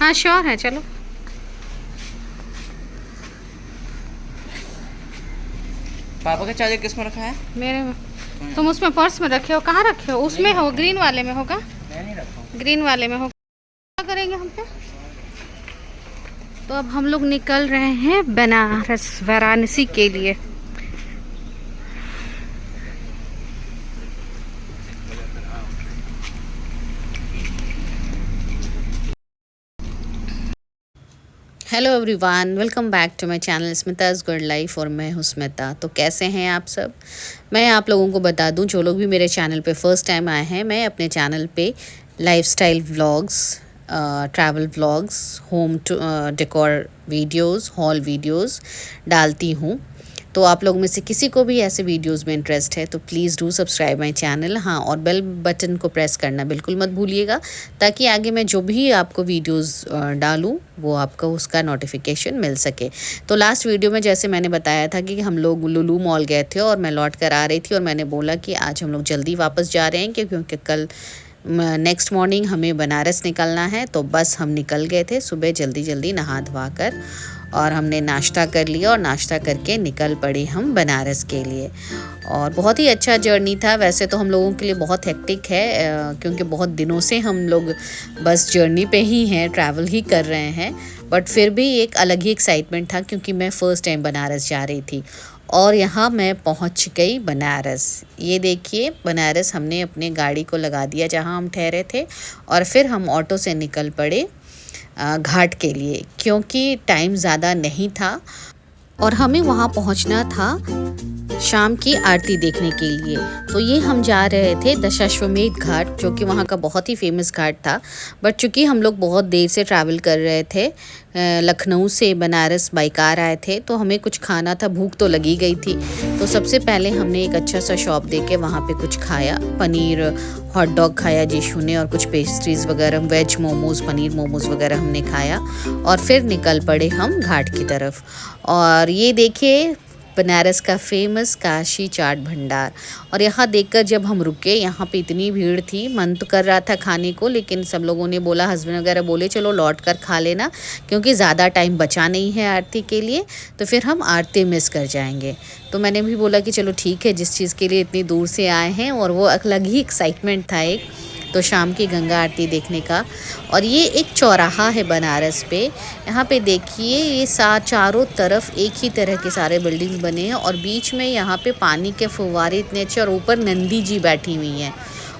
हाँ श्योर है, चलो। पापा का चार्जर किस में रखा है? मेरे में। तुम उसमें पर्स में रखे हो? कहाँ रखे हो? उसमें हो, ग्रीन वाले में होगा। मैं नहीं रखा। ग्रीन वाले में होगा। क्या करेंगे हम पे? तो अब हम लोग निकल रहे हैं बनारस, वाराणसी के लिए। Hello everyone, welcome back to my channel Smita's good life और मैं हूँ स्मिता। तो कैसे हैं आप सब? मैं आप लोगों को बता दूं, जो लोग भी मेरे चैनल पे फर्स्ट टाइम आए हैं, मैं अपने चैनल पे lifestyle vlogs, travel vlogs, home decor videos, hall videos डालती हूँ। तो आप लोग में से किसी को भी ऐसे वीडियोस में इंटरेस्ट है तो please do subscribe my channel. हाँ, और बेल बटन को प्रेस करना बिल्कुल मत भूलिएगा, ताकि आगे मैं जो भी आपको वीडियोस डालूँ वो आपको उसका नोटिफिकेशन मिल सके। तो लास्ट वीडियो में जैसे मैंने बताया था कि हम लोग लुलु मॉल गए थे और मैं लौट कर आ रही थी, और मैंने बोला कि आज हम लोग जल्दी वापस जा रहे हैं क्योंकि कल नेक्स्ट मॉर्निंग हमें बनारस निकलना है। तो बस हम निकल गए थे सुबह जल्दी जल्दी नहा धोवा कर, और हमने नाश्ता कर लिया और नाश्ता करके निकल पड़े हम बनारस के लिए। और बहुत ही अच्छा जर्नी था। वैसे तो हम लोगों के लिए बहुत हेक्टिक है, क्योंकि बहुत दिनों से हम लोग बस जर्नी पे ही हैं, ट्रैवल ही कर रहे हैं। बट फिर भी एक अलग ही एक्साइटमेंट था, क्योंकि मैं फ़र्स्ट टाइम बनारस जा रही थी। और यहाँ मैं पहुँच गई बनारस। ये देखिए, बनारस हमने अपने गाड़ी को लगा दिया जहाँ हम ठहरे थे, और फिर हम ऑटो से निकल पड़े घाट के लिए, क्योंकि टाइम ज़्यादा नहीं था और हमें वहाँ पहुँचना था शाम की आरती देखने के लिए। तो ये हम जा रहे थे दशाश्वमेध घाट, जो कि वहाँ का बहुत ही फेमस घाट था। बट चूँकि हम लोग बहुत देर से ट्रैवल कर रहे थे, लखनऊ से बनारस बाई कार आए थे, तो हमें कुछ खाना था, भूख तो लगी गई थी। तो सबसे पहले हमने एक अच्छा सा शॉप देके वहाँ पे कुछ खाया। पनीर हॉट डॉग खाया जीशु ने, और कुछ पेस्ट्रीज़ वगैरह, वेज मोमोज़, पनीर मोमोज़ वगैरह हमने खाया, और फिर निकल पड़े हम घाट की तरफ। और ये देखिए बनारस का फेमस काशी चाट भंडार। और यहाँ देखकर जब हम रुके, यहाँ पे इतनी भीड़ थी, मन तो कर रहा था खाने को, लेकिन सब लोगों ने बोला, हस्बैंड वगैरह बोले चलो लौट कर खा लेना, क्योंकि ज़्यादा टाइम बचा नहीं है आरती के लिए, तो फिर हम आरती मिस कर जाएंगे। तो मैंने भी बोला कि चलो ठीक है, जिस चीज़ के लिए इतनी दूर से आए हैं, और वो अलग ही एक्साइटमेंट था एक, तो शाम की गंगा आरती देखने का। और ये एक चौराहा है बनारस पे। यहाँ पे देखिए, ये चारों तरफ एक ही तरह के सारे बिल्डिंग्स बने हैं, और बीच में यहाँ पे पानी के फुव्वारे इतने अच्छे, और ऊपर नंदी जी बैठी हुई हैं,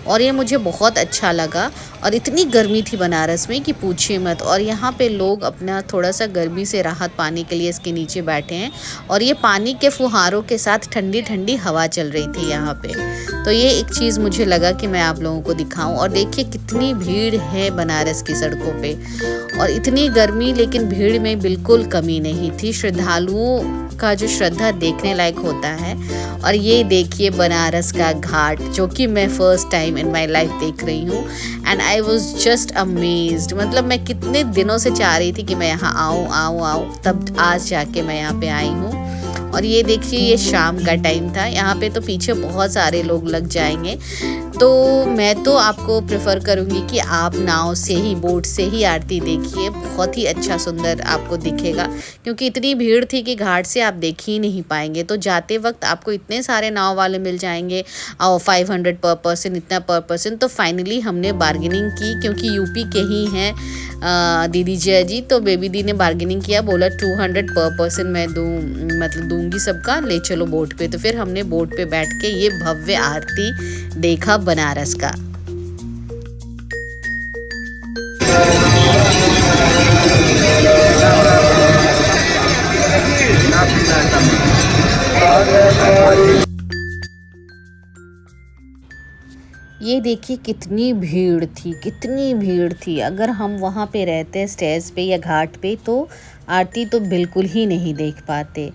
और ये मुझे बहुत अच्छा लगा। और इतनी गर्मी थी बनारस में कि पूछिए मत। और यहाँ पे लोग अपना थोड़ा सा गर्मी से राहत पाने के लिए इसके नीचे बैठे हैं, और ये पानी के फुहारों के साथ ठंडी ठंडी हवा चल रही थी यहाँ पे। तो ये एक चीज़ मुझे लगा कि मैं आप लोगों को दिखाऊं। और देखिए कितनी भीड़ है बनारस की सड़कों पे, और इतनी गर्मी, लेकिन भीड़ में बिल्कुल कमी नहीं थी। श्रद्धालुओं का जो श्रद्धा देखने लायक होता है। और ये देखिए बनारस का घाट, जो कि मैं first time in my life देख रही हूँ, and I was just amazed. मतलब मैं कितने दिनों से चाह रही थी कि मैं यहाँ आऊँ, तब आज जाके मैं यहाँ पे आई हूँ। और ये देखिए, ये शाम का टाइम था। यहाँ पे तो पीछे बहुत सारे लोग लग जाएंगे, तो मैं तो आपको प्रेफर करूँगी कि आप नाव से ही, बोट से ही आरती देखिए। बहुत ही अच्छा सुंदर आपको दिखेगा, क्योंकि इतनी भीड़ थी कि घाट से आप देख ही नहीं पाएंगे। तो जाते वक्त आपको इतने सारे नाव वाले मिल जाएंगे, और 500 पर पर्सन, इतना पर पर्सन। तो फाइनली हमने बार्गेनिंग की, क्योंकि यूपी के ही हैं दीदी जी, तो बेबी दी ने बार्गेनिंग किया, बोला 200 पर पर्सन मैं दूंगी सबका, ले चलो बोट पे। तो फिर हमने बोट पे बैठ के ये भव्य आरती देखा बनारस का। ये देखिए कितनी भीड़ थी, कितनी भीड़ थी। अगर हम वहाँ पे रहते स्टेज पे या घाट पे, तो आरती तो बिल्कुल ही नहीं देख पाते।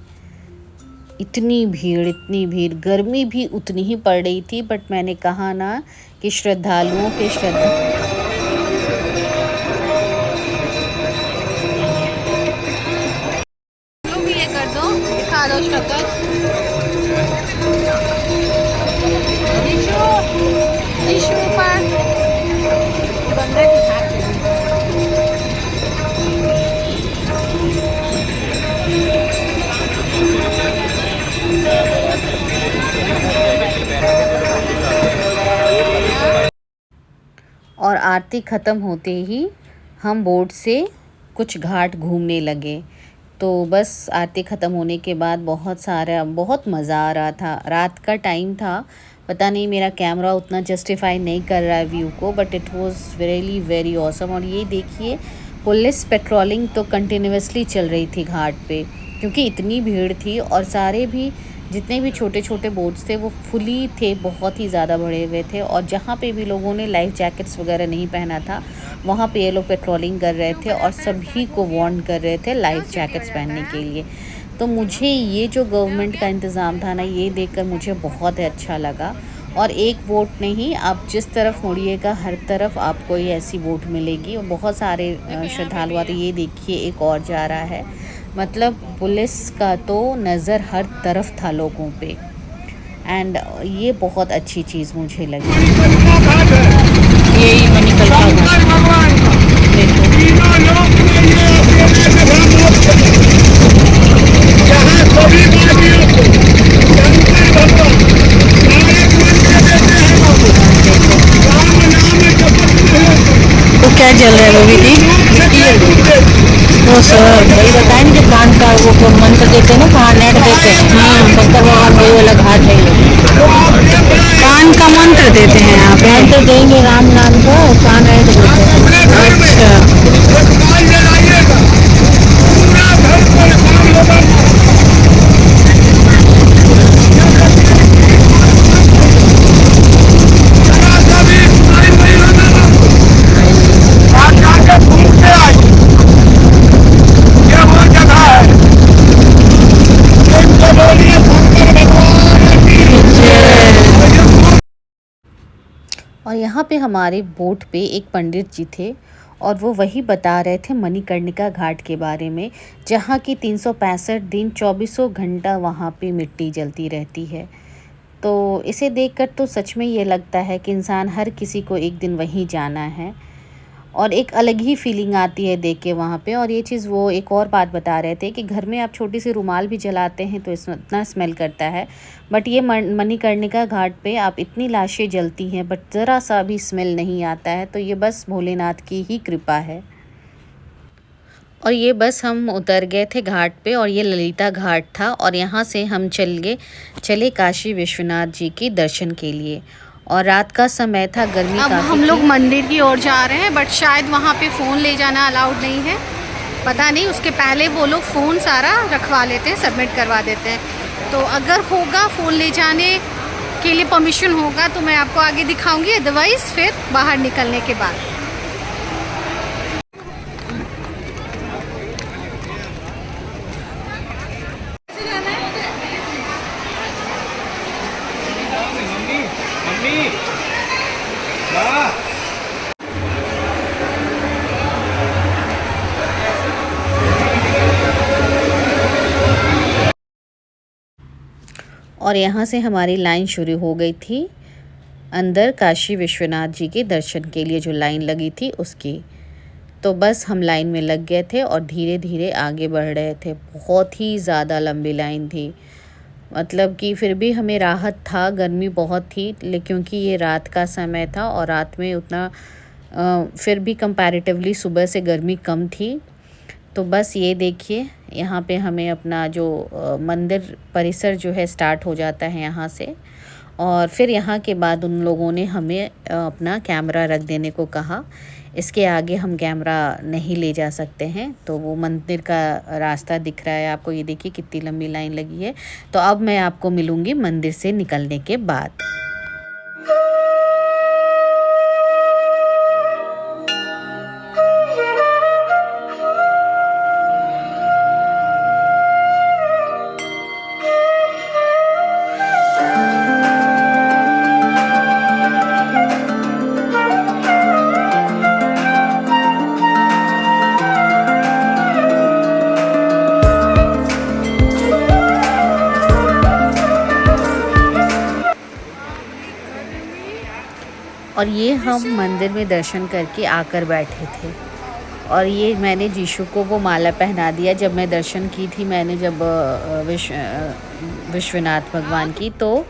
इतनी भीड़, इतनी भीड़। गर्मी भी उतनी ही पड़ रही थी, बट मैंने कहा ना कि श्रद्धालुओं के ये कर दो, दिखा दो शक्ल। और आरती ख़त्म होते ही हम बोट से कुछ घाट घूमने लगे। तो बस आरती ख़त्म होने के बाद बहुत मज़ा आ रहा था। रात का टाइम था, पता नहीं मेरा कैमरा उतना जस्टिफाई नहीं कर रहा है व्यू को, but it was really very awesome. और ये देखिए पुलिस पेट्रोलिंग तो कंटिन्यूअसली चल रही थी घाट पे, क्योंकि इतनी भीड़ थी और सारे भी जितने भी छोटे छोटे बोट्स थे वो फुली थे, बहुत ही ज़्यादा भरे हुए थे। और जहाँ पे भी लोगों ने लाइफ जैकेट्स वगैरह नहीं पहना था वहाँ पे ये लोग पेट्रोलिंग कर रहे थे और सभी को वार्न कर रहे थे लाइफ जैकेट्स पहनने के लिए। तो मुझे ये जो गवर्नमेंट का इंतज़ाम था ना, ये देखकर मुझे बहुत अच्छा लगा। और एक बोट नहीं, आप जिस तरफ मुड़िएगा हर तरफ आपको ये ऐसी बोट मिलेगी और बहुत सारे श्रद्धालु आते। ये देखिए एक और जा रहा है, मतलब पुलिस का तो नज़र हर तरफ था लोगों पे। एंड ये बहुत अच्छी चीज़ मुझे लगी। यही मणिकल का वो क्या चल रहा है वो विधि? वो सर वही बताए ना, जो कान का वो मंत्र देते हैं ना, कहाँ नेट देते हैं। शंकर भगवान वही वाला घाट है ये। कान का मंत्र देते हैं यहाँ पे? मंत्र देंगे राम नाम का, कान नेट देते हैं। अच्छा। और यहाँ पे हमारे बोट पे एक पंडित जी थे और वो वही बता रहे थे मणिकर्णिका घाट के बारे में, जहाँ की 365 दिन 24 घंटा वहाँ पे मिट्टी जलती रहती है। तो इसे देखकर तो सच में ये लगता है कि इंसान हर किसी को एक दिन वहीं जाना है और एक अलग ही फीलिंग आती है देख के वहाँ पे। और ये चीज़ वो एक और बात बता रहे थे कि घर में आप छोटी सी रुमाल भी जलाते हैं तो इसमें इतना स्मेल करता है, बट ये मणिकर्णिका घाट पे आप इतनी लाशें जलती हैं बट ज़रा सा भी स्मेल नहीं आता है। तो ये बस भोलेनाथ की ही कृपा है। और ये बस हम उतर गए थे घाट पे और ये ललिता घाट था और यहाँ से हम चले काशी विश्वनाथ जी के दर्शन के लिए। और रात का समय था, गर्मी अब हम लोग मंदिर की ओर जा रहे हैं, बट शायद वहाँ पे फ़ोन ले जाना अलाउड नहीं है, पता नहीं। उसके पहले वो लोग फ़ोन सारा रखवा लेते हैं, सबमिट करवा देते हैं। तो अगर होगा फ़ोन ले जाने के लिए परमिशन होगा तो मैं आपको आगे दिखाऊंगी, अदरवाइज़ फिर बाहर निकलने के बाद। और यहाँ से हमारी लाइन शुरू हो गई थी अंदर काशी विश्वनाथ जी के दर्शन के लिए, जो लाइन लगी थी उसकी। तो बस हम लाइन में लग गए थे और धीरे धीरे आगे बढ़ रहे थे। बहुत ही ज़्यादा लंबी लाइन थी, मतलब कि फिर भी हमें राहत था। गर्मी बहुत थी लेकिन क्योंकि ये रात का समय था और रात में उतना फिर भी कंपैरेटिवली सुबह से गर्मी कम थी। तो बस ये देखिए यहाँ पे हमें अपना जो मंदिर परिसर जो है स्टार्ट हो जाता है यहाँ से। और फिर यहाँ के बाद उन लोगों ने हमें अपना कैमरा रख देने को कहा। इसके आगे हम कैमरा नहीं ले जा सकते हैं। तो वो मंदिर का रास्ता दिख रहा है आपको, ये देखिए कितनी लंबी लाइन लगी है। तो अब मैं आपको मिलूँगी मंदिर से निकलने के बाद। और ये हम मंदिर में दर्शन करके आकर बैठे थे और ये मैंने जीशु को वो माला पहना दिया। जब मैं दर्शन की थी मैंने जब विश्वनाथ भगवान की, तो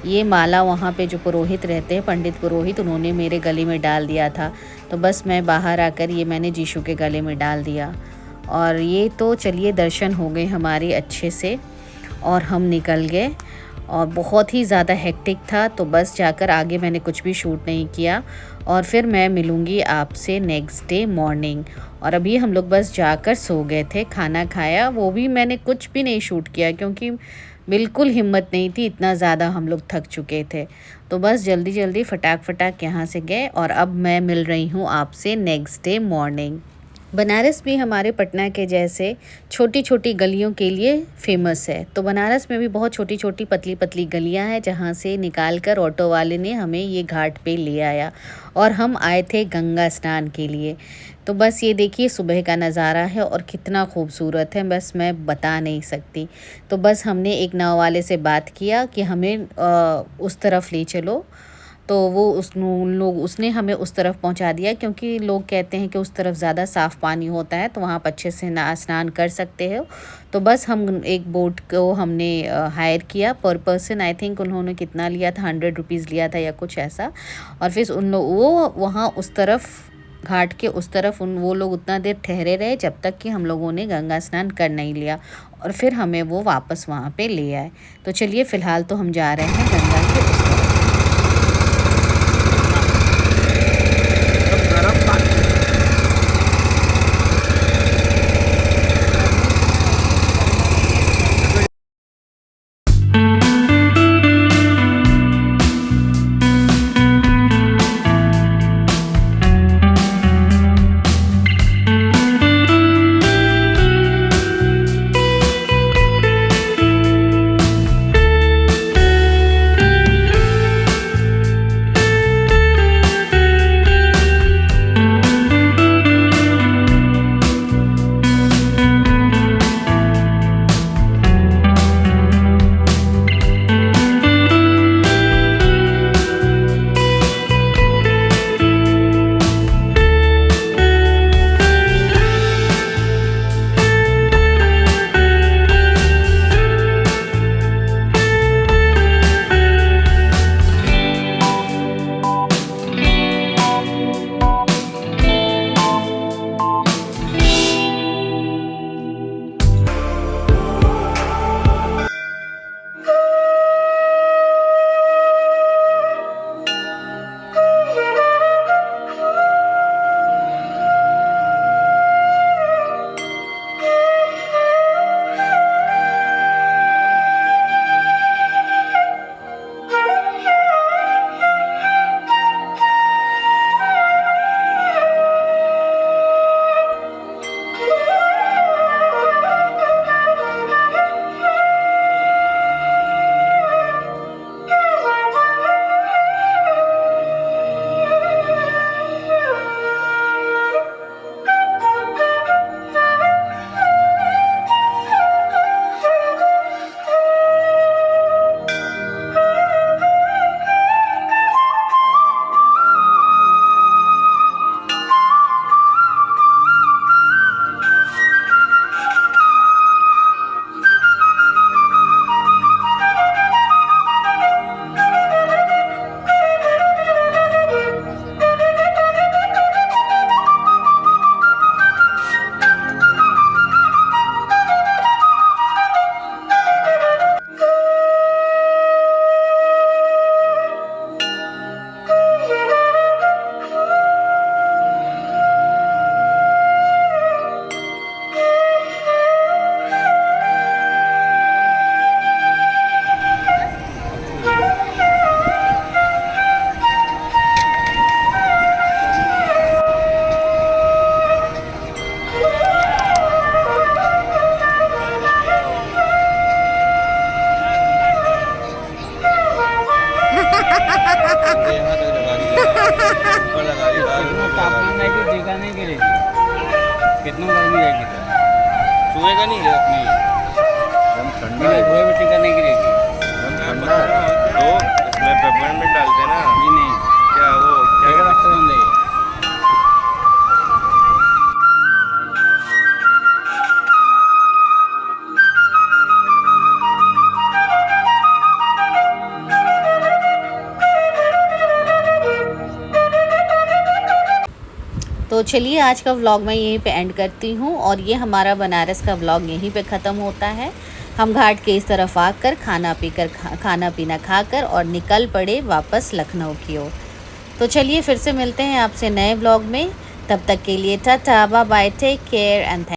ये माला वहाँ पे जो पुरोहित रहते हैं, पंडित पुरोहित, उन्होंने मेरे गले में डाल दिया था। तो बस मैं बाहर आकर ये मैंने जीशु के गले में डाल दिया। और ये तो चलिए दर्शन हो गए हमारे अच्छे से और हम निकल गए। और बहुत ही ज़्यादा हेक्टिक था, तो बस जाकर आगे मैंने कुछ भी शूट नहीं किया। और फिर मैं मिलूँगी आपसे नेक्स्ट डे मॉर्निंग। और अभी हम लोग बस जाकर सो गए थे, खाना खाया, वो भी मैंने कुछ भी नहीं शूट किया क्योंकि बिल्कुल हिम्मत नहीं थी, इतना ज़्यादा हम लोग थक चुके थे। तो बस जल्दी जल्दी फटाक यहाँ से गए और अब मैं मिल रही हूँ आपसे नेक्स्ट डे मॉर्निंग। बनारस भी हमारे पटना के जैसे छोटी छोटी गलियों के लिए फ़ेमस है। तो बनारस में भी बहुत छोटी छोटी पतली पतली गलियां हैं जहां से निकाल कर ऑटो वाले ने हमें ये घाट पे ले आया और हम आए थे गंगा स्नान के लिए। तो बस ये देखिए सुबह का नज़ारा है और कितना खूबसूरत है, बस मैं बता नहीं सकती। तो बस हमने एक नाव वाले से बात किया कि हमें उस तरफ ले चलो, तो वो उसने हमें उस तरफ पहुंचा दिया क्योंकि लोग कहते हैं कि उस तरफ ज़्यादा साफ़ पानी होता है, तो वहाँ आप अच्छे से स्नान कर सकते हो। तो बस हम एक बोट को हमने हायर किया पर पर्सन, आई थिंक उन्होंने कितना लिया था, 100 रुपीज़ लिया था या कुछ ऐसा। और फिर वो वहाँ उस तरफ घाट के उस तरफ वो लोग उतना देर ठहरे रहे जब तक कि हम लोगों ने गंगा स्नान कर नहीं लिया और फिर हमें वो वापस वहाँ पे ले आए। तो चलिए फ़िलहाल तो हम जा रहे हैं गंगा के उस तरफ। तापमान है कि जगह नहीं गिरेगी, कितना गर्मी रहेगी तो सुबह का नहीं एकदम ठंडा है, टीका नहीं गिरेगी ठंडा है। तो इसमें पेपरमेंट में डालते हैं ना, जी नहीं क्या वो क्या रास्ता बंद है। तो चलिए आज का व्लॉग मैं यहीं पे एंड करती हूँ और ये हमारा बनारस का व्लॉग यहीं पे ख़त्म होता है। हम घाट के इस तरफ आकर खाना पीना खाकर और निकल पड़े वापस लखनऊ की ओर। तो चलिए फिर से मिलते हैं आपसे नए व्लॉग में, तब तक के लिए tata bye bye, take care and